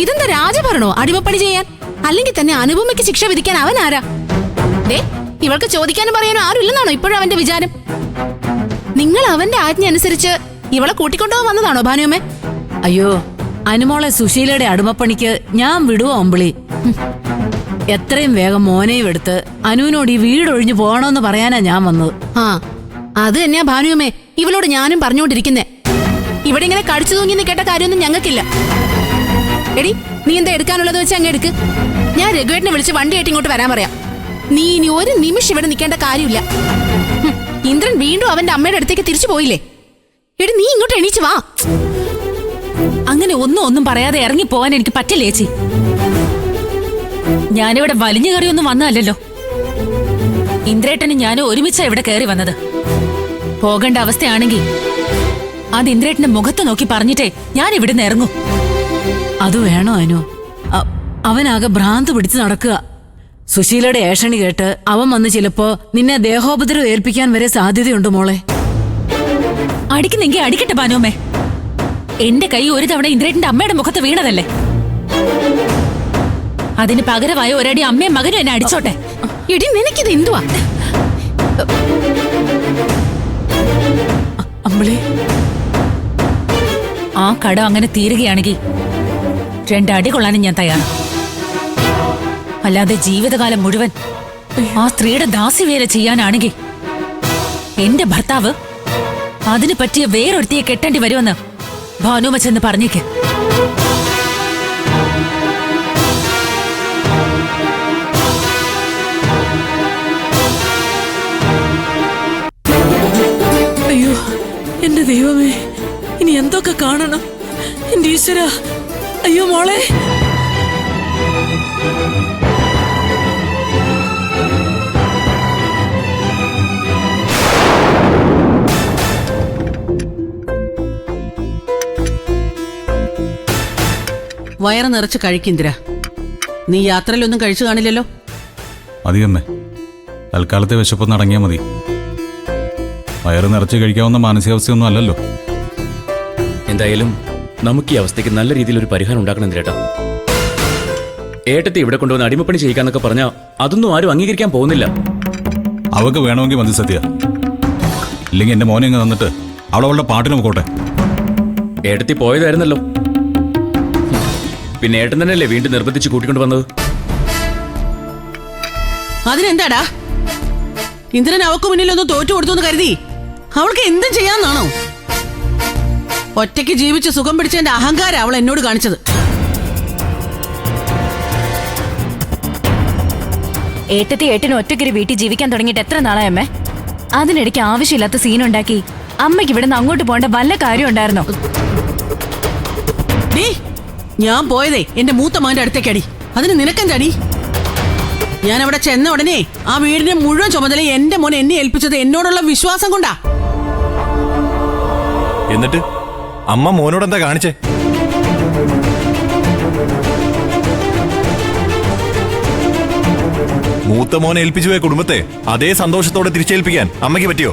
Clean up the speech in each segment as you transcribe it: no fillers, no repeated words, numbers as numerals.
ഇതെന്താ രാജഭരണോ അടിമപ്പണി ചെയ്യാൻ? അല്ലെങ്കിൽ തന്നെ അനുപമയ്ക്ക് ശിക്ഷ വിധിക്കാൻ അവൻ ആരാ? ദേ, ഇവൾക്ക് ചോദിക്കാനും പറയാനും ആരുമില്ലെന്നാണോ ഇപ്പോഴും അവന്റെ വിചാരം? നിങ്ങൾ അവന്റെ ആജ്ഞ അനുസരിച്ച് ഇവളെ കൂട്ടിക്കൊണ്ടുപോകാൻ വന്നതാണോ ഭാനുമ്മേ? അയ്യോ, അനുമോളെ സുശീലയുടെ അടിമപ്പണിക്ക് ഞാൻ വിടുവോ അമ്പിളി? എത്രയും വേഗം മോനെയും എടുത്ത് അനുവിനോട് ഈ വീടൊഴിഞ്ഞു പോകണമെന്ന് പറയാനാ ഞാൻ വന്നത്. ആ, അത് തന്നെയാ ഭാനുമ്മേ ഇവളോട് ഞാനും പറഞ്ഞുകൊണ്ടിരിക്കുന്നേ. ഇവിടെ ഇങ്ങനെ കടിച്ചു തൂങ്ങി കേട്ട കാര്യമൊന്നും ഞങ്ങൾക്കില്ല. എടി, നീ എന്താ എടുക്കാനുള്ളത് വെച്ച് അങ്ങ് എടുക്ക്. ഞാൻ രഘുവേട്ടനെ വിളിച്ച് വണ്ടിയായിട്ട് ഇങ്ങോട്ട് വരാൻ പറയാം. നീ ഇനി ഒരു നിമിഷം ഇവിടെ നിൽക്കേണ്ട കാര്യമില്ല. ഇന്ദ്രൻ വീണ്ടും അവന്റെ അമ്മയുടെ അടുത്തേക്ക് തിരിച്ചു പോയില്ലേ? എടി, നീ ഇങ്ങോട്ട് എണീച്ചു വാ. അങ്ങനെ ഒന്നും പറയാതെ ഇറങ്ങി പോവാൻ എനിക്ക് പറ്റില്ല ചേച്ചി. ഞാനിവിടെ വലിഞ്ഞു കയറിയൊന്നും വന്നതല്ലോ. ഇന്ദ്രേട്ടനും ഞാനും ഒരുമിച്ചാ ഇവിടെ കയറി വന്നത്. പോകേണ്ട അവസ്ഥയാണെങ്കിൽ അത് ഇന്ദ്രേട്ടന്റെ മുഖത്ത് നോക്കി പറഞ്ഞിട്ടേ ഞാൻ ഇവിടുന്ന് ഇറങ്ങും. അത് വേണോ അനു? അവനാകെ ഭ്രാന്ത് പിടിച്ച് നടക്കുക. സുശീലയുടെ ഏഷണി കേട്ട് അവൻ വന്ന് ചിലപ്പോ നിന്നെ ദേഹോപദ്രവം ഏൽപ്പിക്കാൻ വരെ സാധ്യതയുണ്ട് മോളെ. അടിക്കുന്നെങ്കിൽ അടിക്കട്ടെ ഭാനുമ്മേ. എന്റെ കൈ ഒരു തവണ ഇന്ദ്രേട്ടന്റെ അമ്മയുടെ മുഖത്ത് വീണതല്ലേ? അതിന് പകരമായ ഒരടി അമ്മയും മകനും എന്നെ അടിച്ചോട്ടെ. എടി, നിനക്കിത് എന്തുവാ? അമ്പിളി, ആ കട അങ്ങനെ തീരുകയാണെങ്കിൽ 2 അടി കൊള്ളാനും ഞാൻ തയ്യാറാണ്. അല്ലാതെ ജീവിതകാലം മുഴുവൻ ആ സ്ത്രീയുടെ ദാസ്യവേല ചെയ്യാനാണെങ്കിൽ എന്റെ ഭർത്താവ് അതിന് പറ്റിയ വേറൊരുത്തിയെ കെട്ടേണ്ടി വരുമെന്ന് ഭാനുമ്മ ചെന്ന് പറഞ്ഞേക്ക്. അയ്യോ എന്റെ ദൈവമേ, ഇനി എന്തൊക്കെ കാണണം എന്റെ ഈശ്വര. അയ്യോ മോളെ. വയറ് നിറച്ച് കഴിക്കിന്ദിര. നീ യാത്രയിലൊന്നും കഴിച്ചു കാണില്ലല്ലോ. മതിയമ്മേ, തൽക്കാലത്തെ വിശപ്പൊന്ന് അടങ്ങിയാൽ മതി. വയറ് നിറച്ച് കഴിക്കാവുന്ന മാനസികാവസ്ഥയൊന്നും അല്ലല്ലോ. എന്തായാലും നമുക്ക് ഈ അവസ്ഥയ്ക്ക് നല്ല രീതിയിൽ ഒരു പരിഹാരം ഉണ്ടാക്കണം ചേട്ടാ. ഏട്ടത്തെ ഇവിടെ കൊണ്ടുവന്ന് അടിമപ്പണി ചെയ്യിക്കാന്നൊക്കെ പറഞ്ഞാൽ അതൊന്നും ആരും അംഗീകരിക്കാൻ പോകുന്നില്ല. അവൾക്ക് വേണമെങ്കിൽ മതി സത്യ. ഇല്ലെങ്കിൽ എന്റെ മോനെ ഇങ്ങ് തന്നിട്ട് അവളവളുടെ പാട്ടിന് പോകട്ടെ. ഏട്ടത്തി പോയതായിരുന്നല്ലോ, പിന്നെ ഏട്ടൻ തന്നെയല്ലേ വീണ്ടും നിർബന്ധിച്ച് കൂട്ടിക്കൊണ്ട് വന്നത്. അതിനെന്താടാ? ഇന്ദ്രൻ അവക്ക് മുന്നിലൊന്ന് തോറ്റു കൊടുത്തു എന്ന് കരുതി അവൾക്ക് എന്തും ചെയ്യാന്നാണോ? ഒറ്റയ്ക്ക് ജീവിച്ച് സുഖം പിടിച്ചതിന്റെ അഹങ്കാരം അവൾ എന്നോട് കാണിച്ചത്. ഏട്ടത്തി ഏട്ടനും ഒറ്റയ്ക്കൊരു വീട്ടിൽ ജീവിക്കാൻ തുടങ്ങിയിട്ട് എത്ര നാളായി അമ്മേ? അതിനിടയ്ക്ക് ആവശ്യമില്ലാത്ത സീനുണ്ടാക്കി അമ്മയ്ക്ക് ഇവിടുന്ന് അങ്ങോട്ട് പോകേണ്ട വല്ല കാര്യം ഉണ്ടായിരുന്നോ? ഞാൻ പോയതേ എന്റെ മൂത്ത മോന്റെ അടുത്തേക്കടി. അതിന് നിനക്കെന്താടി? ഞാൻ അവിടെ ചെന്ന ഉടനെ ആ വീടിന്റെ മുഴുവൻ ചുമതല എന്റെ മോൻ എന്നെ ഏൽപ്പിച്ചത് എന്നോടുള്ള വിശ്വാസം കൊണ്ടാ. എന്നിട്ട് അമ്മ മോനോട് എന്താ കാണിച്ചേ? മൂത്ത മോനെ ഏൽപ്പിച്ചു പോയ കുടുംബത്തെ അതേ സന്തോഷത്തോടെ തിരിച്ചേൽപ്പിക്കാൻ അമ്മയ്ക്ക് പറ്റിയോ?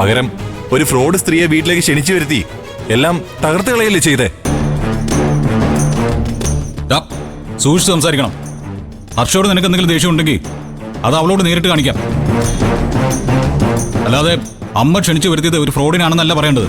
പകരം ഒരു ഫ്രോഡ് സ്ത്രീയെ വീട്ടിലേക്ക് ക്ഷണിച്ചു വരുത്തി എല്ലാം തകർത്ത് കളയല്ലേ ചെയ്തേ? സൂക്ഷിച്ച് സംസാരിക്കണം. ഹർഷോട് നിനക്ക് എന്തെങ്കിലും ദേഷ്യം ഉണ്ടെങ്കിൽ അത് അവളോട് നേരിട്ട് കാണിക്കാം. അല്ലാതെ അമ്മ ക്ഷണിച്ചു വരുത്തിയത് ഒരു ഫ്രോഡിനാണെന്നല്ല പറയേണ്ടത്.